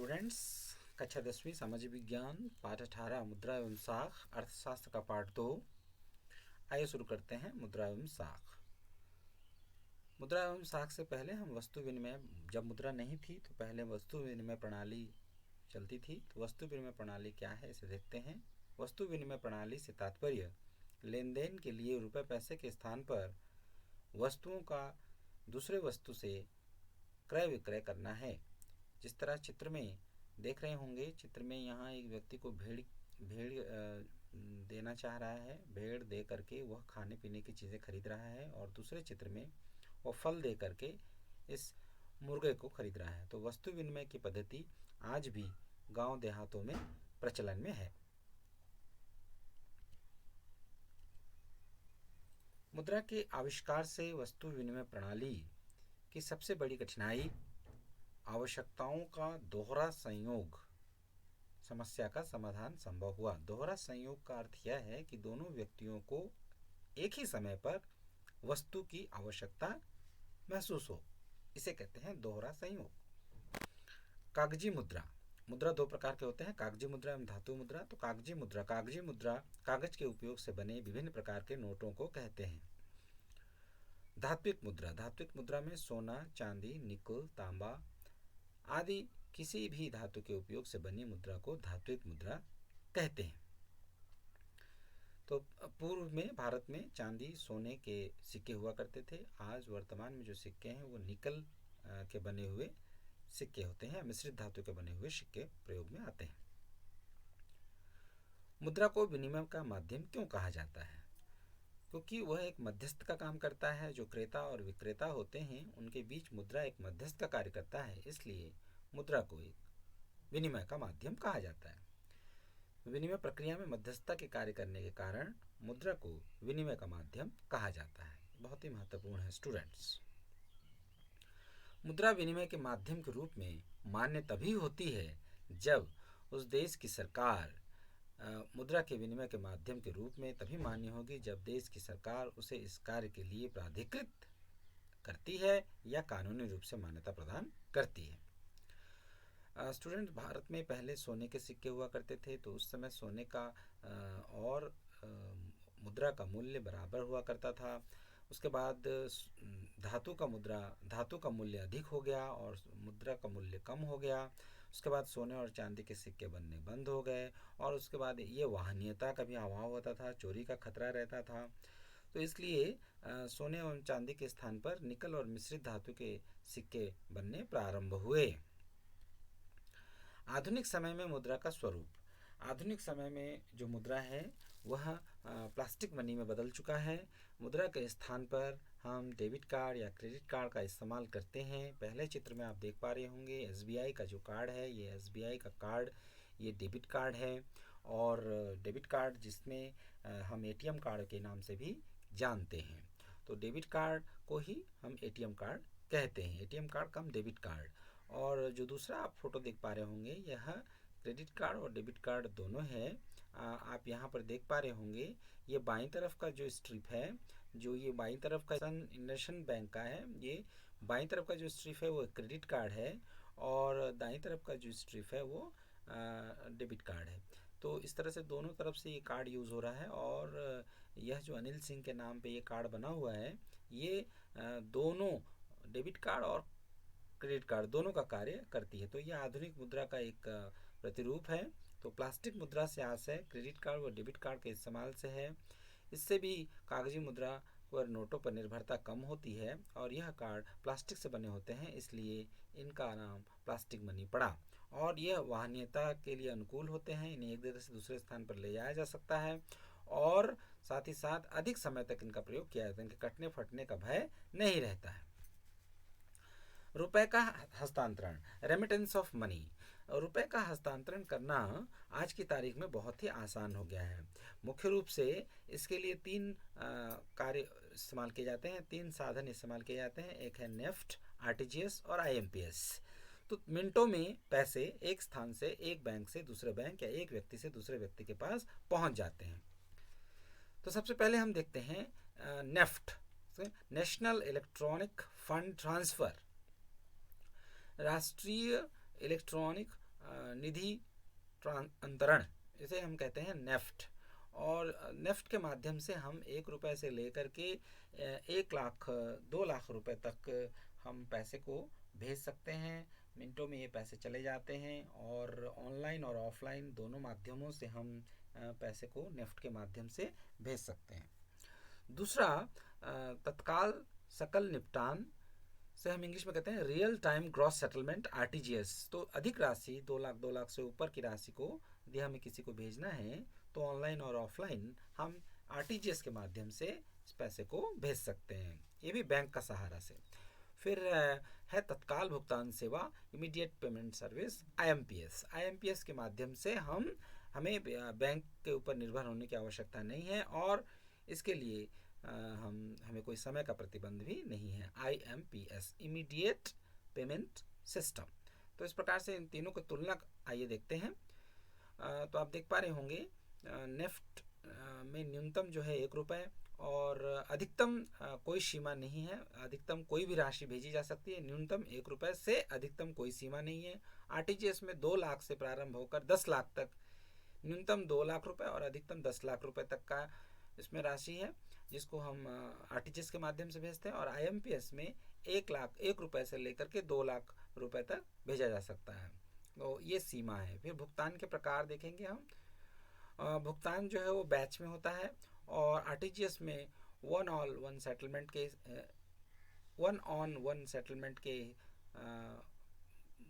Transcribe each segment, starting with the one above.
Students, कक्षा 10वीं सामाजिक विज्ञान पाठ 18 मुद्रा एवं साख अर्थशास्त्र का पाठ 2। आइए शुरू करते हैं मुद्रा एवं साख। मुद्रा एवं साख से पहले हम वस्तु विनिमय, जब मुद्रा नहीं थी तो पहले वस्तु विनिमय प्रणाली चलती थी। तो वस्तु विनिमय प्रणाली क्या है इसे देखते हैं। वस्तु विनिमय प्रणाली से तात्पर्य लेन देन के लिए रुपए पैसे के स्थान पर वस्तुओं का दूसरे वस्तु से क्रय विक्रय करना है। जिस तरह चित्र में देख रहे होंगे, चित्र में यहाँ एक व्यक्ति को भेड़ देना चाह रहा है। भेड़ दे करके वह खाने पीने की चीज़ें खरीद रहा है और दूसरे चित्र में वह फल दे करके इस मुर्गे को खरीद रहा है। तो वस्तु विनिमय की पद्धति आज भी गांव देहातों में प्रचलन में है। मुद्रा के आविष्कार से वस्तु विनिमय प्रणाली की सबसे बड़ी कठिनाई आवश्यकताओं का दोहरा संयोग समस्या का समाधान संभव हुआ। दोहरा संयोग का अर्थ यह है कि दोनों व्यक्तियों को एक ही समय पर वस्तु की आवश्यकता महसूस हो, इसे कहते हैं दोहरा संयोग। कागजी मुद्रा। मुद्रा दो प्रकार के होते हैं, कागजी मुद्रा एवं धातु मुद्रा। तो कागजी मुद्रा कागज के उपयोग से बने विभिन्न प्रकार के नोटों को कहते हैं। धात्विक मुद्रा में सोना, चांदी, निकल, तांबा आदि किसी भी धातु के उपयोग से बनी मुद्रा को धात्विक मुद्रा कहते हैं। तो पूर्व में भारत में चांदी, सोने के सिक्के हुआ करते थे। आज वर्तमान में जो सिक्के हैं वो निकल के बने हुए सिक्के होते हैं। मिश्रित धातु के बने हुए सिक्के प्रयोग में आते हैं। मुद्रा को विनिमय का माध्यम क्यों कहा जाता है? क्योंकि वह एक मध्यस्थ का काम करता है। जो क्रेता और विक्रेता होते हैं उनके बीच मुद्रा एक मध्यस्थ का कार्य करता है, इसलिए मुद्रा को एक विनिमय का माध्यम कहा जाता है। विनिमय प्रक्रिया में मध्यस्थता के कार्य करने के कारण मुद्रा को विनिमय का माध्यम कहा जाता है। बहुत ही महत्वपूर्ण है स्टूडेंट्स। मुद्रा विनिमय के माध्यम के रूप में मान्य तभी होती है जब उस देश की सरकार मुद्रा के विनिमय के माध्यम के रूप में तभी मान्य होगी जब देश की सरकार उसे इस कार्य के लिए प्राधिकृत करती है या कानूनी रूप से मान्यता प्रदान करती है। स्टूडेंट, भारत में पहले सोने के सिक्के हुआ करते थे, तो उस समय सोने का और मुद्रा का मूल्य बराबर हुआ करता था। उसके बाद धातु का मूल्य अधिक हो गया और मुद्रा का मूल्य कम हो गया। उसके बाद सोने और चांदी के सिक्के बनने बंद हो गए और उसके बाद ये वाहनीयता का भी अभाव होता था, चोरी का खतरा रहता था। तो इसलिए सोने और चांदी के स्थान पर निकल और मिश्रित धातु के सिक्के बनने प्रारंभ हुए। आधुनिक समय में मुद्रा का स्वरूप। आधुनिक समय में जो मुद्रा है वह प्लास्टिक मनी में बदल चुका है। मुद्रा के स्थान पर हम डेबिट कार्ड या क्रेडिट कार्ड का इस्तेमाल करते हैं। पहले चित्र में आप देख पा रहे होंगे एसबीआई का जो कार्ड है, ये एसबीआई का कार्ड, ये डेबिट कार्ड है। और डेबिट कार्ड जिसमें हम एटीएम कार्ड के नाम से भी जानते हैं। तो डेबिट कार्ड को ही हम एटीएम कार्ड कहते हैं, एटीएम कार्ड कम डेबिट कार्ड। और जो दूसरा आप फोटो देख पा रहे होंगे यह क्रेडिट कार्ड और डेबिट कार्ड दोनों है। आप यहाँ पर देख पा रहे होंगे ये बाईं तरफ का जो स्ट्रिप है, जो ये बाईं तरफ का इंडसइंड बैंक का है, ये बाईं तरफ का जो स्ट्रिप है वो क्रेडिट कार्ड है और दाईं तरफ का जो स्ट्रिप है वो डेबिट कार्ड है। तो इस तरह से दोनों तरफ से ये कार्ड यूज़ हो रहा है और यह जो अनिल सिंह के नाम पे ये कार्ड बना हुआ है, ये दोनों डेबिट कार्ड और क्रेडिट कार्ड दोनों का कार्य करती है। तो यह आधुनिक मुद्रा का एक प्रतिरूप है। तो प्लास्टिक मुद्रा से आशय क्रेडिट कार्ड और डेबिट कार्ड के इस्तेमाल से है। इससे भी कागजी मुद्रा पर नोटों पर निर्भरता कम होती है और यह कार्ड प्लास्टिक से बने होते हैं, इसलिए इनका नाम प्लास्टिक मनी पड़ा। और यह वाहनीयता के लिए अनुकूल होते हैं, इन्हें एक जगह से दूसरे स्थान पर ले जाया जा सकता है और साथ ही साथ अधिक समय तक इनका प्रयोग किया जाता है, इनके कटने फटने का भय नहीं रहता है। रुपए का हस्तांतरण, रेमिटेंस ऑफ मनी। रुपए का हस्तांतरण करना आज की तारीख में बहुत ही आसान हो गया है। मुख्य रूप से इसके लिए तीन कार्य इस्तेमाल किए जाते हैं, तीन साधन इस्तेमाल किए जाते हैं। एक है नेफ्ट, आरटीजीएस और आईएमपीएस। तो मिनटों में पैसे एक स्थान से, एक बैंक से दूसरे बैंक या एक व्यक्ति से दूसरे व्यक्ति के पास पहुंच जाते हैं। तो सबसे पहले हम देखते हैं NEFT, national electronic fund transfer. राष्ट्रीय इलेक्ट्रॉनिक निधि अंतरण, इसे हम कहते हैं नेफ्ट। और नेफ्ट के माध्यम से हम 1 रुपये से लेकर के 1 लाख 2 लाख रुपए तक हम पैसे को भेज सकते हैं। मिनटों में ये पैसे चले जाते हैं और ऑनलाइन और ऑफलाइन दोनों माध्यमों से हम पैसे को नेफ्ट के माध्यम से भेज सकते हैं। दूसरा, तत्काल सकल निपटान से हम इंग्लिश में कहते हैं real time gross settlement, RTGS. तो अधिक राशि 2 लाख से ऊपर की राशि को यदि हमें किसी को भेजना है तो ऑनलाइन और ऑफलाइन हम आरटीजीएस के माध्यम से इस पैसे को भेज सकते हैं, ये भी बैंक का सहारा से। फिर है तत्काल भुगतान सेवा, immediate payment service, IMPS. IMPS के माध्यम से हमें बैंक के ऊपर निर्भर होने की आवश्यकता नहीं है और इसके लिए हमें कोई समय का प्रतिबंध भी नहीं है। IMPS, immediate payment system. तो इस प्रकार से इन तीनों की तुलना आइए देखते हैं। तो आप देख पा रहे होंगे नेफ्ट में न्यूनतम जो है 1 रुपये और अधिकतम कोई सीमा नहीं है, अधिकतम कोई भी राशि भेजी जा सकती है। न्यूनतम 1 रुपये से अधिकतम कोई सीमा नहीं है। आरटीजीएस में 2 लाख से प्रारंभ होकर 10 लाख तक, न्यूनतम 2 लाख रुपए और अधिकतम 10 लाख रुपए तक का इसमें राशि है जिसको हम आरटीजीएस के माध्यम से भेजते हैं। और आईएमपीएस में 1 रुपये से लेकर के 2 लाख रुपए तक भेजा जा सकता है। तो ये सीमा है। फिर भुगतान के प्रकार देखेंगे हम। भुगतान जो है वो बैच में होता है और आरटीजीएस में वन ऑन वन सेटलमेंट के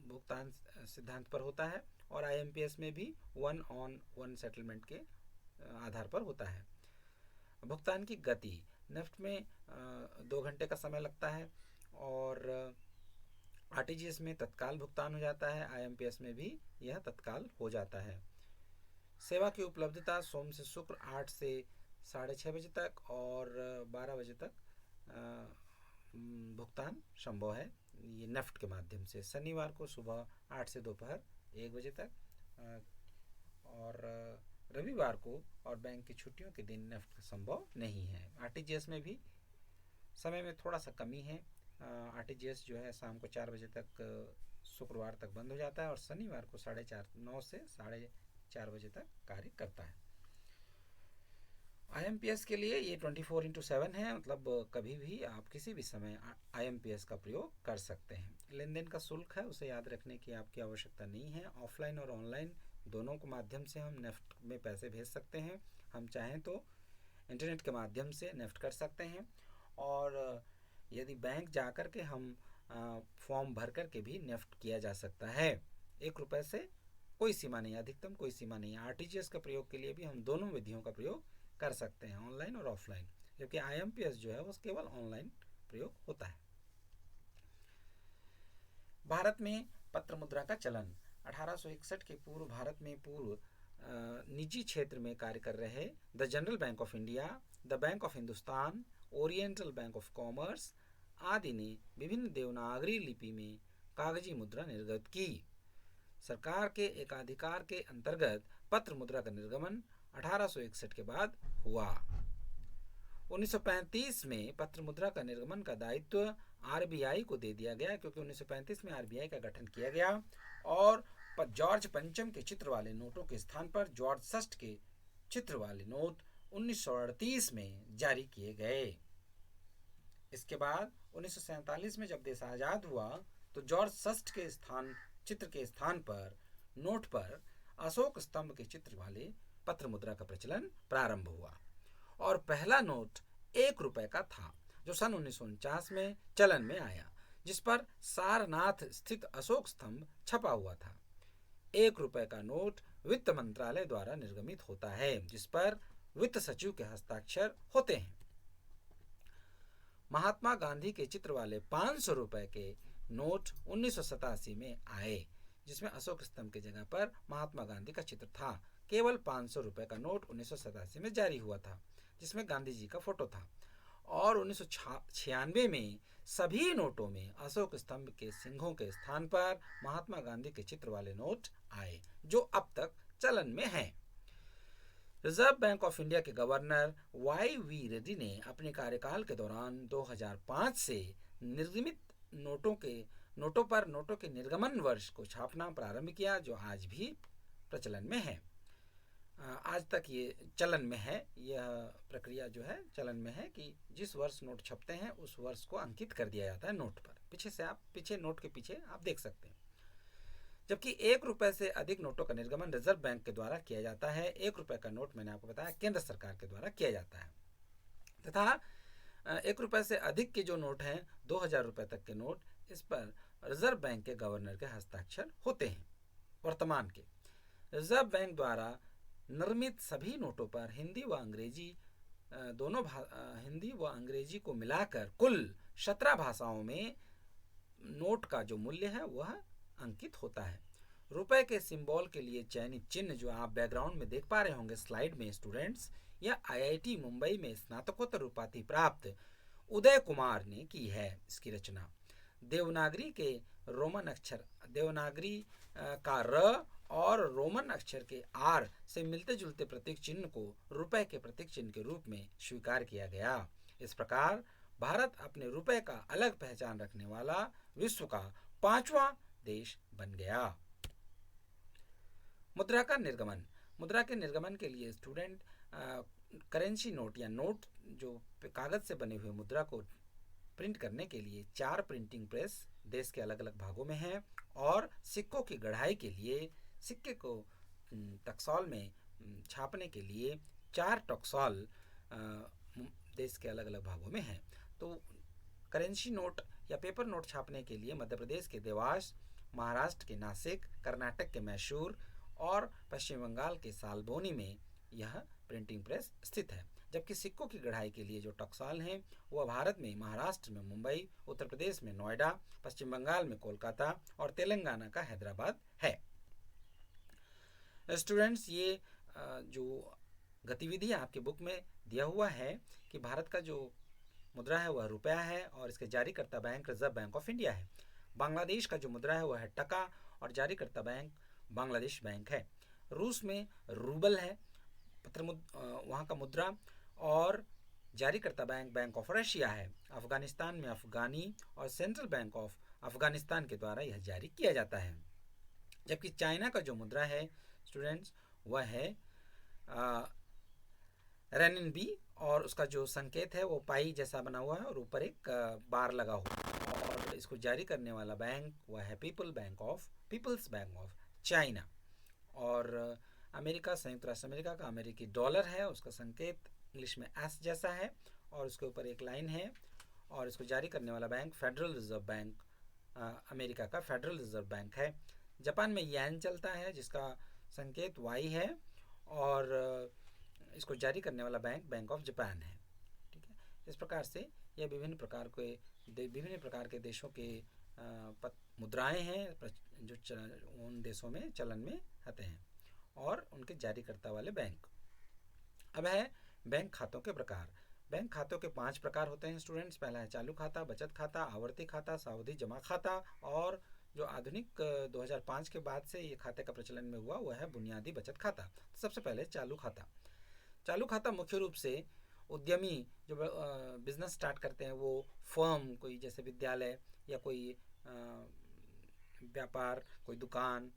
भुगतान सिद्धांत पर होता है और आईएमपीएस में भी वन ऑन वन सेटलमेंट के आधार पर होता है। भुगतान की गति, नेफ्ट में 2 घंटे का समय लगता है और आरटीजीएस में तत्काल भुगतान हो जाता है, आईएमपीएस में भी यह तत्काल हो जाता है। सेवा की उपलब्धता सोम से शुक्र 8 से 6:30 बजे तक और 12 बजे तक भुगतान संभव है ये नेफ्ट के माध्यम से। शनिवार को सुबह 8 से दोपहर 1 बजे तक और रविवार को और बैंक की छुट्टियों के दिन नेफ्ट संभव नहीं है। आरटीजीएस में भी समय में थोड़ा सा कमी है। आरटीजीएस जो है शाम को 4 बजे तक शुक्रवार तक बंद हो जाता है और शनिवार को 9:30 से 4:30 बजे तक कार्य करता है। आईएमपीएस के लिए ये 24/7 है, मतलब कभी भी आप किसी भी समय आईएमपीएस का प्रयोग कर सकते हैं। लेन देन का शुल्क है उसे याद रखने की आपकी आवश्यकता नहीं है। ऑफलाइन और ऑनलाइन दोनों के माध्यम से हम नेफ्ट में पैसे भेज सकते हैं। हम चाहें तो इंटरनेट के माध्यम से नेफ्ट कर सकते हैं और यदि बैंक जाकर के हम फॉर्म भर कर के भी नेफ्ट किया जा सकता है। 1 रुपये से कोई सीमा नहीं, अधिकतम कोई सीमा नहीं है। आरटीजीएस का प्रयोग के लिए भी हम दोनों विधियों का प्रयोग कर सकते हैं, ऑनलाइन और ऑफलाइन, जबकि आईएमपीएस जो है वो केवल ऑनलाइन प्रयोग होता है। भारत में पत्र मुद्रा का चलन 1861 के पूर्व भारत में निजी क्षेत्र में कार्य कर रहे the general bank of India, the bank of Hindustan, oriental bank of commerce आदि ने विभिन्न देवनागरी लिपि में कागजी मुद्रा निर्गत की। सरकार के एकाधिकार के अंतर्गत पत्र मुद्रा का निर्गमन 1861 के बाद हुआ। 1935 में पत्र मुद्रा का निर्गमन का दायित्व आरबीआई को दे दिया गया, क्योंकि 1935 में आरबीआई का गठन किया गया और जॉर्ज पंचम के चित्र वाले नोटों के स्थान पर जॉर्ज षष्ठ के चित्र वाले नोट 1938 में जारी किए गए। इसके बाद 1947 में जब देश आजाद हुआ तो जॉर्ज षष्ठ के चित्र के स्थान पर नोट पर अशोक स्तंभ के चित्र वाले पत्र मुद्रा का प्रचलन प्रारंभ हुआ और पहला नोट 1 रुपये का था जो सन 1949 में चलन में आया, जिस पर सारनाथ स्थित अशोक स्तंभ छपा हुआ था। 1 रुपये का नोट वित्त मंत्रालय द्वारा निर्गमित होता है, जिस पर वित्त सचिव के हस्ताक्षर होते हैं। महात्मा गांधी के चित्र वाले 500 रुपये के नोट 1987 में आए, जिसमें अशोक स्तंभ की जगह पर महात्मा गांधी का चित्र था। केवल 500 रुपये का नोट 1987 में जारी हुआ था, जिसमें गांधी जी का फोटो था और 1996 में सभी नोटों में अशोक स्तंभ के सिंहों के स्थान पर महात्मा गांधी के चित्र वाले नोट आए, जो अब तक चलन में हैं। रिजर्व बैंक ऑफ इंडिया के गवर्नर वाई.वी. रेड्डी ने अपने कार्यकाल के दौरान 2005 से निर्गमित नोटों के नोटों पर नोटों के निर्गमन वर्ष को छापना प्रारंभ किया, जो आज भी प्रचलन में है। आज तक ये चलन में है, यह प्रक्रिया जो है चलन में है कि जिस वर्ष नोट छपते हैं उस वर्ष को अंकित कर दिया जाता है नोट पर। पीछे नोट के पीछे आप देख सकते हैं। जबकि 1 रुपए से अधिक नोटों का निर्गमन रिजर्व बैंक के द्वारा किया जाता है। 1 रुपए का नोट मैंने आपको बताया केंद्र सरकार के द्वारा किया जाता है, तथा 1 रुपए से अधिक के जो नोट हैं, 2000 रुपए तक के नोट, इस पर रिजर्व बैंक के गवर्नर के हस्ताक्षर होते हैं। वर्तमान के रिजर्व बैंक द्वारा निर्मित सभी नोटों पर हिंदी व अंग्रेजी को मिलाकर कुल 17 भाषाओं में नोट का जो मूल्य है वह अंकित होता है। रुपए के सिंबल के लिए चयनित चिन्ह जो आप बैकग्राउंड में देख पा रहे होंगे स्लाइड में स्टूडेंट्स, यह IIT मुंबई में स्नातकोत्तर उपाधि प्राप्त उदय कुमार ने की है। इसकी रचना देवनागरी का र और रोमन अक्षर के R से मिलते जुलते प्रतीक चिन्ह को रुपए के प्रतीक चिन्ह के रूप में स्वीकार किया गया। इस प्रकार भारत अपने रुपए का अलग पहचान रखने वाला विश्व का 5वां देश बन गया। मुद्रा का निर्गमन। मुद्रा के निर्गमन के लिए स्टूडेंट करेंसी नोट या नोट जो कागज से बने हुए मुद्रा को प्रिंट करने के लिए 4 प्रिंटिंग प्रेस देश के अलग अलग भागों में हैं, और सिक्कों की गढ़ाई के लिए सिक्के को टकसाल में छापने के लिए 4 टकसाल देश के अलग अलग भागों में हैं। तो करेंसी नोट या पेपर नोट छापने के लिए मध्य प्रदेश के देवास, महाराष्ट्र के नासिक, कर्नाटक के मैसूर और पश्चिम बंगाल के सालबोनी में यह प्रिंटिंग प्रेस स्थित है। जबकि सिक्कों की गढ़ाई के लिए जो टकसाल हैं वह भारत में महाराष्ट्र में मुंबई, उत्तर प्रदेश में नोएडा, पश्चिम बंगाल में कोलकाता और तेलंगाना का हैदराबाद है। स्टूडेंट्स, ये जो गतिविधि आपके बुक में दिया हुआ है कि भारत का जो मुद्रा है वह रुपया है और इसके जारीकर्ता bank reserve bank of India है। बांग्लादेश का जो मुद्रा है वह है टका और जारीकर्ता बैंक बांग्लादेश बैंक है। रूस में रूबल है वहाँ का मुद्रा, और जारीकर्ता बैंक बैंक ऑफ रशिया है। अफगानिस्तान में अफगानी और सेंट्रल बैंक ऑफ अफगानिस्तान के द्वारा यह जारी किया जाता है। जबकि चाइना का जो मुद्रा है स्टूडेंट्स वह है रेनबी, और उसका जो संकेत है वो पाई जैसा बना हुआ है और ऊपर एक बार लगा हुआ है, और इसको जारी करने वाला बैंक वह है पीपल्स बैंक ऑफ चाइना। और अमेरिका, संयुक्त राष्ट्र अमेरिका का अमेरिकी डॉलर है, उसका संकेत इंग्लिश में एस जैसा है और उसके ऊपर एक लाइन है, और इसको जारी करने वाला bank federal reserve bank, America का फेडरल रिजर्व बैंक है। जापान में येन चलता है जिसका संकेत वाई है, और इसको जारी करने वाला बैंक बैंक ऑफ जापान है। ठीक है, इस प्रकार से यह विभिन्न प्रकार के देशों के मुद्राएं हैं जो उन देशों में चलन में आते हैं और उनके जारीकर्ता वाले बैंक। अब है बैंक खातों के प्रकार। बैंक खातों के 5 प्रकार होते हैं स्टूडेंट्स। पहला है चालू खाता, बचत खाता, आवर्ती खाता, सावधि जमा खाता, और जो आधुनिक 2005 के बाद से ये खाते का प्रचलन में हुआ वह है बुनियादी बचत खाता। तो सबसे पहले चालू खाता। चालू खाता मुख्य रूप से उद्यमी जो बिजनेस स्टार्ट करते हैं, वो फर्म, कोई जैसे विद्यालय या कोई व्यापार, कोई दुकान,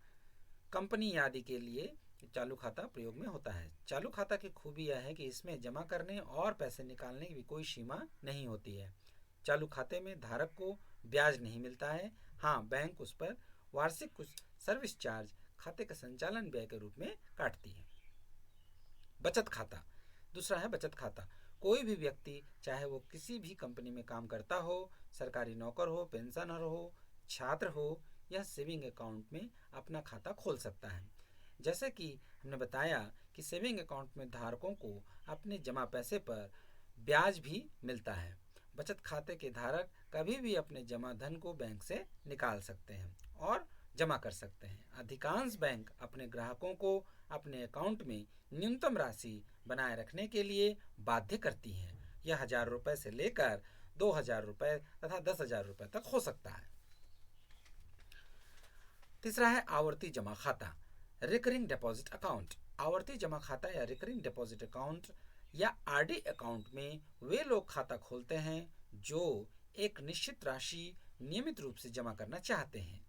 कंपनी आदि के लिए चालू खाता प्रयोग में होता है। चालू खाता की खूबी यह है कि इसमें जमा करने और पैसे निकालने की भी कोई सीमा नहीं होती है। चालू खाते में धारक को ब्याज नहीं मिलता है। हाँ, बैंक उस पर वार्षिक कुछ सर्विस चार्ज खाते के संचालन व्यय के रूप में काटती है। बचत खाता दूसरा है बचत खाता। कोई भी व्यक्ति, चाहे वो किसी भी कंपनी में काम करता हो, सरकारी नौकर हो, पेंशनर हो, छात्र हो, यह सेविंग अकाउंट में अपना खाता खोल सकता है। जैसे कि हमने बताया कि सेविंग अकाउंट में धारकों को अपने जमा पैसे पर ब्याज भी मिलता है। बचत खाते के धारक कभी भी अपने जमा धन को बैंक से निकाल सकते हैं और जमा कर सकते हैं। अधिकांश बैंक अपने ग्राहकों को अपने अकाउंट में न्यूनतम राशि बनाए रखने के लिए बाध्य करती हैं। यह 1000 रुपये से लेकर 2000 रुपये तथा 10,000 रुपये तक हो सकता है। तीसरा है आवर्ती जमा खाता, रिकरिंग डिपॉजिट अकाउंट। आवर्ती जमा खाता या रिकरिंग डिपॉजिट अकाउंट या आरडी अकाउंट में वे लोग खाता खोलते हैं जो एक निश्चित राशि नियमित रूप से जमा करना चाहते हैं,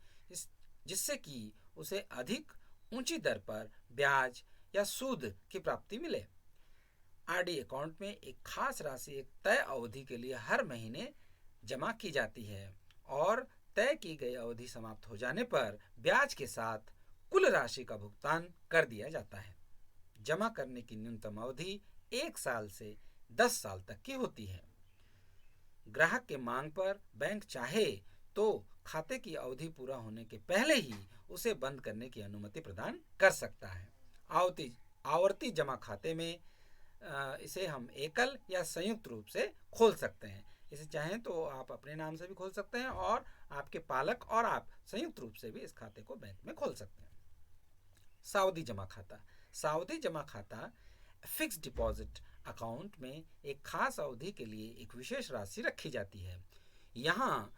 जिससे कि उसे अधिक ऊंची दर पर ब्याज या सूद की प्राप्ति मिले। आरडी अकाउंट में एक खास राशि एक तय अवधि के लिए हर महीने जमा की जाती है और तय की गई अवधि समाप्त हो जाने पर ब्याज के साथ कुल राशि का भुगतान कर दिया जाता है। जमा करने की न्यूनतम अवधि 1 साल से 10 साल तक की होती है। ग्राहक के मांग पर बैंक चाहे तो खाते की अवधि पूरा होने के पहले ही उसे बंद करने की अनुमति प्रदान कर सकता है। आवर्ती जमा खाते में इसे हम एकल या संयुक्त रूप से खोल सकते हैं। इसे चाहें तो आप अपने नाम से भी खोल सकते हैं और आपके पालक और आप संयुक्त रूप से भी इस खाते को बैंक में खोल सकते हैं। सावधि जमा खाता। सावधि जमा खाता फिक्स्ड डिपॉजिट अकाउंट में एक खास अवधि के लिए एक विशेष राशि रखी जाती है। यहाँ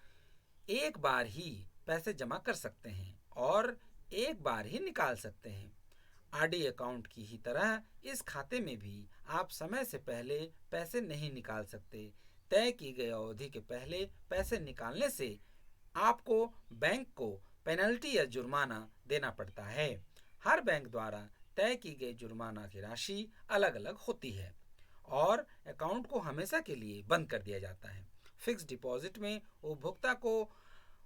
एक बार ही पैसे जमा कर सकते हैं और एक बार ही निकाल सकते हैं। आरडी अकाउंट की ही तरह इस खाते में भी आप समय से पहले पैसे नहीं निकाल सकते। तय की गई अवधि के पहले पैसे निकालने से आपको बैंक को पेनल्टी या जुर्माना देना पड़ता है। हर बैंक द्वारा तय की गई जुर्माना की राशि अलग अलग होती है और अकाउंट को हमेशा के लिए बंद कर दिया जाता है। फिक्स्ड डिपॉजिट में उपभोक्ता को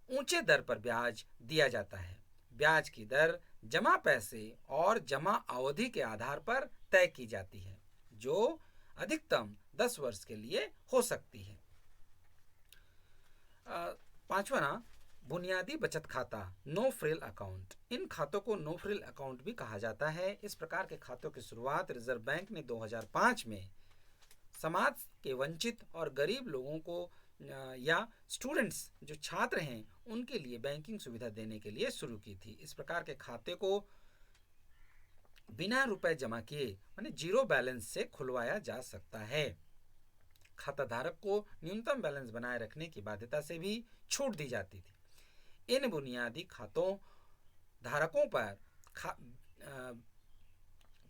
ऊंचे दर पर ब्याज दिया जाता है। ब्याज की दर जमा पैसे और जमा अवधि के आधार पर तय की जाती है, जो अधिकतम 10 वर्ष के लिए हो सकती है। 5वां, बुनियादी बचत खाता, नो फ्रिल अकाउंट। इन खातों को नो फ्रिल अकाउंट भी कहा जाता है। इस प्रकार के खातों की शुरुआत रिजर्व बैंक ने 2005 में समाज के वंचित और गरीब लोगों को या स्टूडेंट्स जो छात्र हैं उनके लिए बैंकिंग सुविधा देने के लिए शुरू की थी। इस प्रकार के खाते को बिना रुपए जमा किए माने जीरो बैलेंस से खुलवाया जा सकता है। खाता धारक को न्यूनतम बैलेंस बनाए रखने की बाध्यता से भी छूट दी जाती थी। इन बुनियादी खातों धारकों पर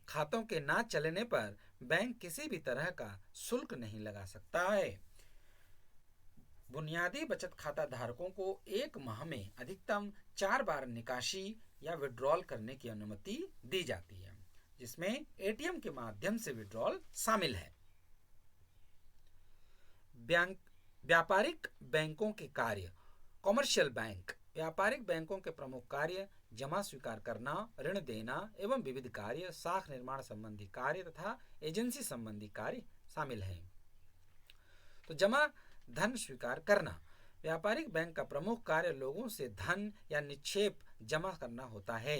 खातों के ना चलने पर बैंक किसी भी तरह का शुल्क नहीं लगा सकता है। बुनियादी बचत खाता धारकों को एक माह में अधिकतम 4 बार निकासी या विड्रॉल करने की अनुमति दी जाती है, जिसमें एटीएम के माध्यम से विड्रॉल शामिल है। व्यापारिक बैंकों के कार्य, कॉमर्शियल बैंक। व्यापारिक बैंकों के प्रमुख कार्य जमा स्वीकार करना, ऋण देना एवं विविध कार्य, साख निर्माण संबंधी कार्य तथा एजेंसी संबंधी कार्य शामिल हैं। तो जमा धन स्वीकार करना। व्यापारिक बैंक का प्रमुख कार्य लोगों से धन या निक्षेप जमा करना होता है।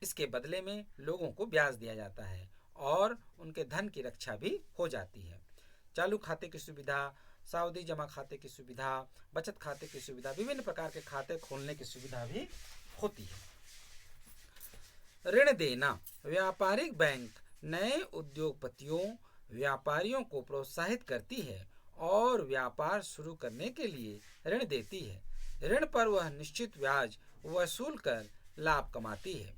इसके बदले में लोगों को ब्याज दिया जाता है और उनके धन की रक्षा भी हो जाती है। चालू खाते की सुविधा, सावधि जमा खाते की सुविधा, बचत खाते की सुविधा, विभिन्न प्रकार के खाते खोलने की सुविधा भी होती है। ऋण देना। व्यापारिक बैंक नए उद्योगपतियों, व्यापारियों को प्रोत्साहित करती है और व्यापार शुरू करने के लिए ऋण देती है। ऋण पर वह निश्चित ब्याज वसूल कर लाभ कमाती है।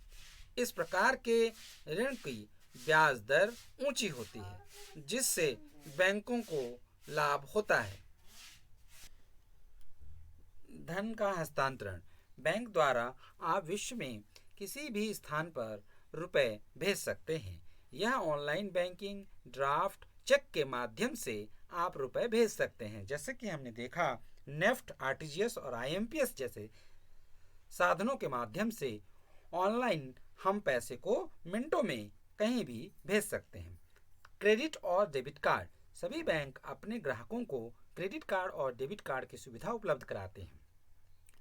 इस प्रकार के ऋण की ब्याज दर ऊंची होती है, जिससे बैंकों को लाभ होता है। धन का हस्तांतरण। बैंक द्वारा आप विश्व में किसी भी स्थान पर रुपए भेज सकते हैं। यह ऑनलाइन बैंकिंग, ड्राफ्ट, चेक के माध्यम से आप रुपए भेज सकते हैं। जैसे कि हमने देखा, नेफ्ट, आरटीजीएस और आईएमपीएस जैसे साधनों के माध्यम से ऑनलाइन हम पैसे को मिनटों में कहीं भी भेज सकते हैं। क्रेडिट और डेबिट कार्ड। सभी बैंक अपने ग्राहकों को क्रेडिट कार्ड और डेबिट कार्ड की सुविधा उपलब्ध कराते हैं।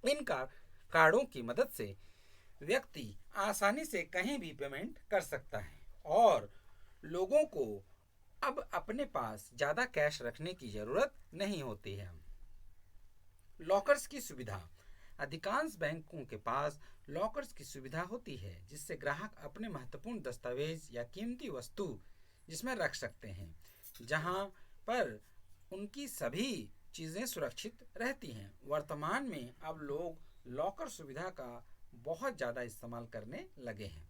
इन कार्डों की मदद से व्यक्ति आसानी से कहीं भी पेमेंट कर सकता है और लोगों को अब अपने पास ज़्यादा कैश रखने की ज़रूरत नहीं होती है। लॉकर्स की सुविधा। अधिकांश बैंकों के पास लॉकर्स की सुविधा होती है, जिससे ग्राहक अपने महत्वपूर्ण दस्तावेज या कीमती वस्तु जिसमें रख सकते हैं, जहां पर उनकी सभी चीज़ें सुरक्षित रहती हैं। वर्तमान में अब लोग लॉकर सुविधा का बहुत ज़्यादा इस्तेमाल करने लगे हैं।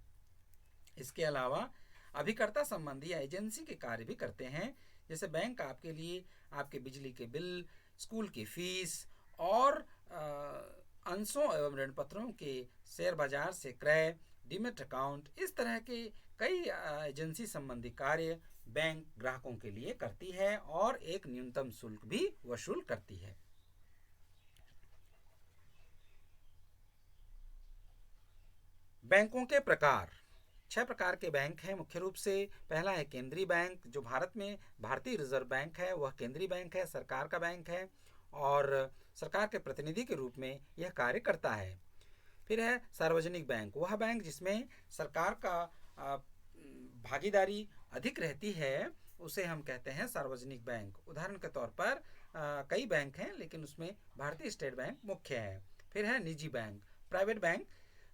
इसके अलावा अभिकर्ता संबंधी या एजेंसी के कार्य भी करते हैं। जैसे बैंक आपके लिए आपके बिजली के बिल, स्कूल की फीस और अंशों एवं ऋण पत्रों के शेयर बाजार से क्रय, डीमैट अकाउंट, इस तरह के कई एजेंसी संबंधी कार्य बैंक ग्राहकों के लिए करती है और एक न्यूनतम शुल्क भी वसूल करती है। बैंकों के प्रकार, 6 प्रकार के बैंक हैं मुख्य रूप से। पहला है केंद्रीय बैंक, जो भारत में भारतीय रिजर्व बैंक है, वह केंद्रीय बैंक है, सरकार का बैंक है और सरकार के प्रतिनिधि के रूप में यह कार्य करता है। फिर है सार्वजनिक बैंक, वह बैंक जिसमें सरकार का भागीदारी अधिक रहती है, उसे हम कहते हैं सार्वजनिक बैंक। उदाहरण के तौर पर कई बैंक हैं लेकिन उसमें भारतीय स्टेट बैंक मुख्य है। फिर है निजी bank, private bank.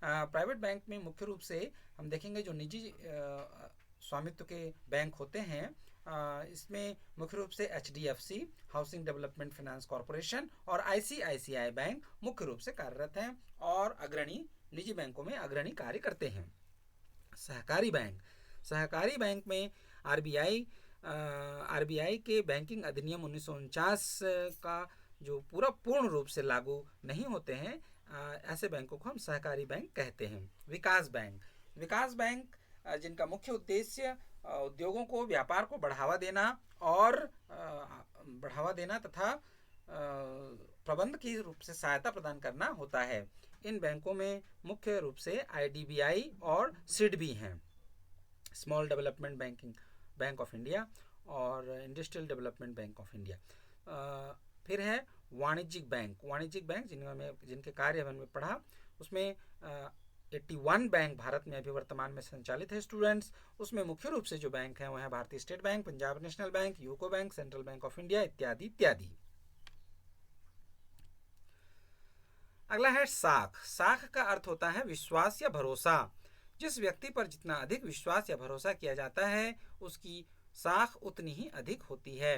Private bank में मुख्य रूप से हम देखेंगे जो निजी स्वामित्व के बैंक होते हैं, इसमें मुख्य रूप से HDFC, housing development finance corporation और ICICI बैंक मुख्य रूप से कार्यरत हैं और अग्रणी निजी बैंकों में अग्रणी कार्य करते हैं। सहकारी बैंक, सहकारी बैंक में RBI के बैंकिंग अधिनियम 1949 का जो पूर्ण रूप से लागू नहीं होते हैं, ऐसे बैंकों को हम सहकारी बैंक कहते हैं। विकास बैंक, विकास बैंक जिनका मुख्य उद्देश्य उद्योगों को, व्यापार को बढ़ावा देना तथा प्रबंध की रूप से सहायता प्रदान करना होता है। इन बैंकों में मुख्य रूप से IDBI और SID भी हैं, small development bank of India और industrial development bank of India. फिर है वाणिज्यिक बैंक, वाणिज्यिक बैंक जिनके कार्य हमने पढ़ा, उसमें 81 बैंक भारत में अभी वर्तमान में संचालित है स्टूडेंट्स। उसमें मुख्य रूप से जो बैंक हैं वह है भारतीय state bank, Punjab national bank, UCO bank, central bank of India इत्यादि इत्यादि। अगला है साख। साख का अर्थ होता है विश्वास या भरोसा। जिस व्यक्ति पर जितना अधिक विश्वास या भरोसा किया जाता है उसकी साख उतनी ही अधिक होती है।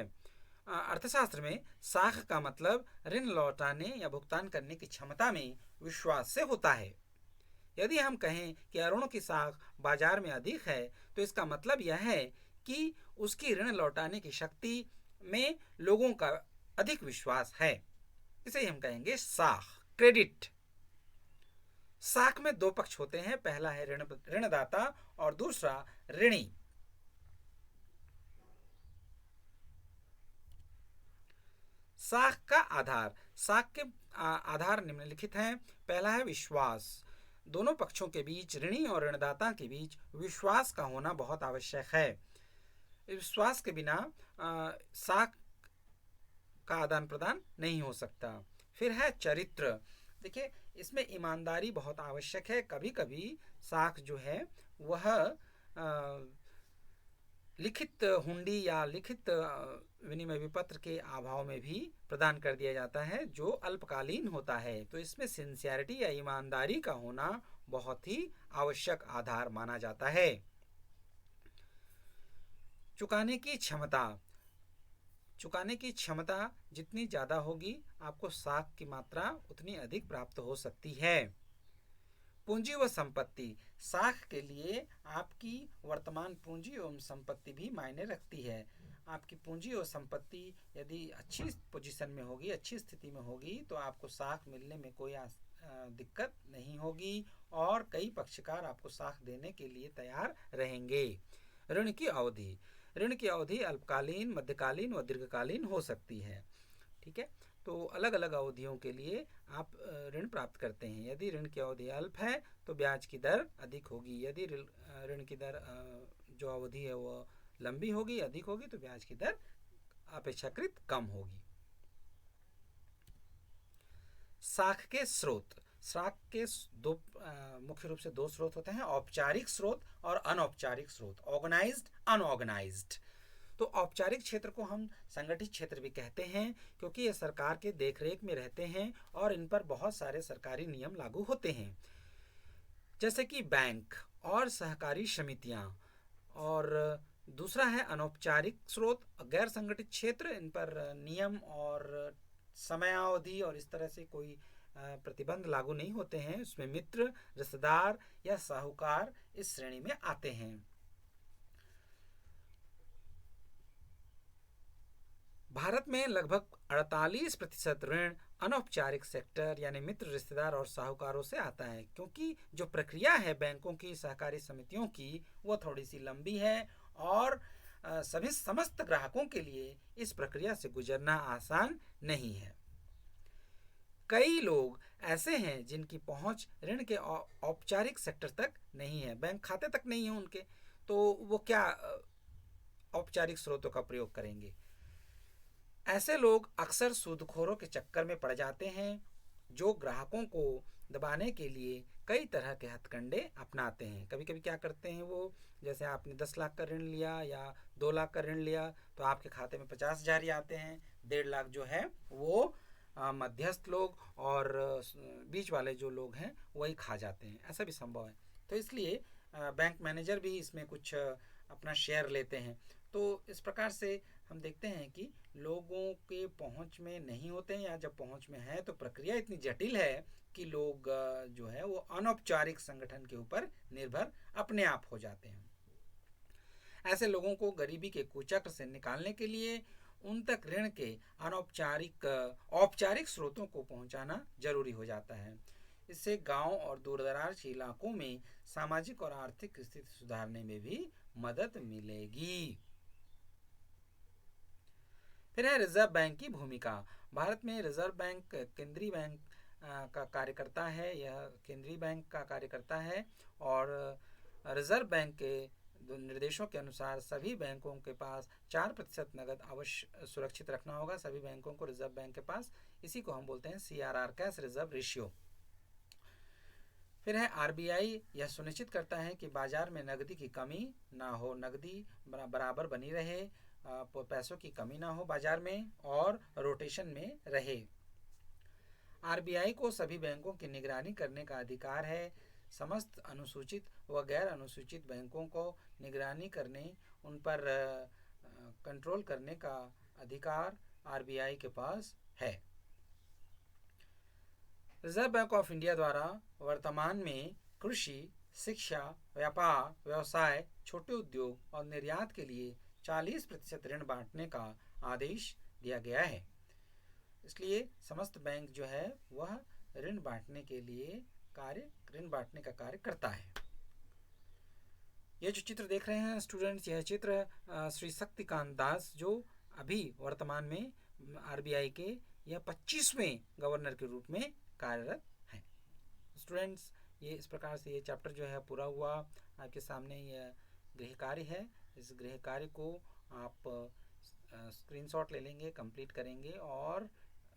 अर्थशास्त्र में साख का मतलब ऋण लौटाने या भुगतान करने की क्षमता में विश्वास से होता है। यदि हम कहें कि अरुण की साख बाजार में अधिक है तो इसका मतलब यह है कि उसकी ऋण लौटाने की शक्ति में लोगों का अधिक विश्वास है। इसे हम कहेंगे साख, क्रेडिट। साख में 2 पक्ष होते हैं, पहला है ऋणदाता और दूसरा ऋणी। साख का आधार, साख के आधार निम्नलिखित हैं। पहला है विश्वास। दोनों पक्षों के बीच, ऋणी और ऋणदाता के बीच विश्वास का होना बहुत आवश्यक है। विश्वास के बिना साख का आदान प्रदान नहीं हो सकता। फिर है चरित्र। देखिए, इसमें ईमानदारी बहुत आवश्यक है। कभी कभी साख जो है वह लिखित हुंडी या लिखित विनिमय विपत्र के अभाव में भी प्रदान कर दिया जाता है, जो अल्पकालीन होता है। तो इसमें सिंसियरिटी या ईमानदारी का होना बहुत ही आवश्यक आधार माना जाता है। चुकाने की क्षमता, चुकाने की क्षमता जितनी ज़्यादा होगी आपको साख की मात्रा उतनी अधिक प्राप्त हो सकती है। पूंजी व संपत्ति, साख के लिए आपकी वर्तमान पूंजी एवं संपत्ति भी मायने रखती है। आपकी पूंजी और संपत्ति यदि अच्छी पोजीशन में होगी, अच्छी स्थिति में होगी, तो आपको साख मिलने में कोई दिक्कत नहीं होगी और कई पक्षकार आपको साख देने के लिए तैयार रहेंगे। ऋण की अवधि, ऋण की अवधि अल्पकालीन, मध्यकालीन व दीर्घकालीन हो सकती है। ठीक है, तो अलग अलग अवधियों के लिए आप ऋण प्राप्त करते हैं। यदि ऋण की अवधि अल्प है तो ब्याज की दर अधिक होगी, यदि ऋण की दर जो अवधि है वो लंबी होगी, अधिक होगी, तो ब्याज की दर अपेक्षाकृत कम होगी। साख के स्रोत, साख के मुख्य रूप से 2 स्रोत होते हैं, औपचारिक स्रोत और अनौपचारिक स्रोत, ऑर्गेनाइज्ड, अनऑर्गेनाइज्ड। तो औपचारिक क्षेत्र को हम संगठित क्षेत्र भी कहते हैं क्योंकि ये सरकार के देखरेख में रहते हैं और इन पर बहुत सारे सरकारी नियम लागू होते हैं, जैसे कि बैंक और सहकारी समितियां। और दूसरा है अनौपचारिक स्रोत, गैर संगठित क्षेत्र। इन पर नियम और समयावधि और इस तरह से कोई प्रतिबंध लागू नहीं होते हैं। उसमें मित्र, रिश्तेदार या साहूकार इस श्रेणी में आते हैं। भारत में लगभग 48% ऋण अनौपचारिक सेक्टर यानी मित्र, रिश्तेदार और साहूकारों से आता है, क्योंकि जो प्रक्रिया है बैंकों की, सहकारी समितियों की, वो थोड़ी सी लंबी है और सभी समस्त ग्राहकों के लिए इस प्रक्रिया से गुजरना आसान नहीं है। कई लोग ऐसे हैं जिनकी पहुंच ऋण के औपचारिक सेक्टर तक नहीं है, बैंक खाते तक नहीं है उनके, तो वो क्या औपचारिक स्रोतों का प्रयोग करेंगे। ऐसे लोग अक्सर सूदखोरों के चक्कर में पड़ जाते हैं, जो ग्राहकों को दबाने के लिए कई तरह के हथकंडे अपनाते हैं। कभी कभी क्या करते हैं वो, जैसे आपने 10 लाख का ऋण लिया या 2 लाख का ऋण लिया, तो आपके खाते में 50,000 ही आते हैं, 1.5 लाख जो है वो मध्यस्थ लोग और बीच वाले जो लोग हैं वही खा जाते हैं। ऐसा भी संभव है। तो इसलिए बैंक मैनेजर भी इसमें कुछ अपना शेयर लेते हैं। तो इस प्रकार से हम देखते हैं कि लोगों के पहुंच में नहीं होते हैं, या जब पहुंच में है तो प्रक्रिया इतनी जटिल है कि लोग जो है वो अनौपचारिक संगठन के ऊपर निर्भर अपने आप हो जाते हैं। ऐसे लोगों को गरीबी के कुचक्र से निकालने के लिए उन तक ऋण के औपचारिक स्रोतों को पहुंचाना जरूरी हो जाता है। इससे गांव और दूरदराज के इलाकों में सामाजिक और आर्थिक स्थिति सुधारने में भी मदद मिलेगी। फिर है रिजर्व बैंक की भूमिका। भारत में रिजर्व बैंक केंद्रीय बैंक का कार्य करता है। यह केंद्रीय बैंक का कार्य करता है और रिजर्व बैंक के निर्देशों के अनुसार सभी बैंकों के पास 4% नगद अवश्य सुरक्षित रखना होगा। सभी बैंकों को रिजर्व बैंक के पास, इसी को हम बोलते हैं CRR, कैश रिजर्व रेशियो। फिर है आरबीआई यह सुनिश्चित करता है कि बाजार में नकदी की कमी ना हो, नकदी बराबर बनी रहे, पैसों की कमी ना हो बाजार में और रोटेशन में रहे। आरबीआई को सभी बैंकों की निगरानी करने का अधिकार है। समस्त अनुसूचित व गैर अनुसूचित बैंकों को निगरानी करने, उन पर कंट्रोल करने का अधिकार आरबीआई के पास है। रिजर्व बैंक ऑफ इंडिया द्वारा वर्तमान में कृषि, शिक्षा, व्यापार, व्यवसाय, छोटे उद्योग और निर्यात के लिए 40% ऋण बांटने का आदेश दिया गया है। इसलिए समस्त बैंक जो है वह ऋण बांटने का कार्य करता है। ये जो चित्र देख रहे हैं स्टूडेंट्स, यह चित्र श्री शक्तिकांत दास, जो अभी वर्तमान में आरबीआई के यह 25वें गवर्नर के रूप में कार्यरत हैं। स्टूडेंट्स, ये इस प्रकार से ये चैप्टर जो है पूरा हुआ। आपके सामने यह गृह कार्य है। इस गृह कार्य को आप स्क्रीनशॉट ले लेंगे, कंप्लीट करेंगे और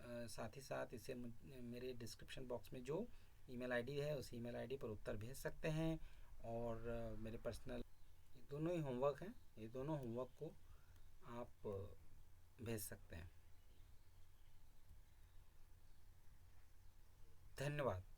साथ ही साथ इसे मेरे डिस्क्रिप्शन बॉक्स में जो ईमेल आईडी है उस ईमेल आईडी पर उत्तर भेज सकते हैं। और मेरे पर्सनल दोनों ही होमवर्क हैं, ये दोनों होमवर्क को आप भेज सकते हैं। धन्यवाद।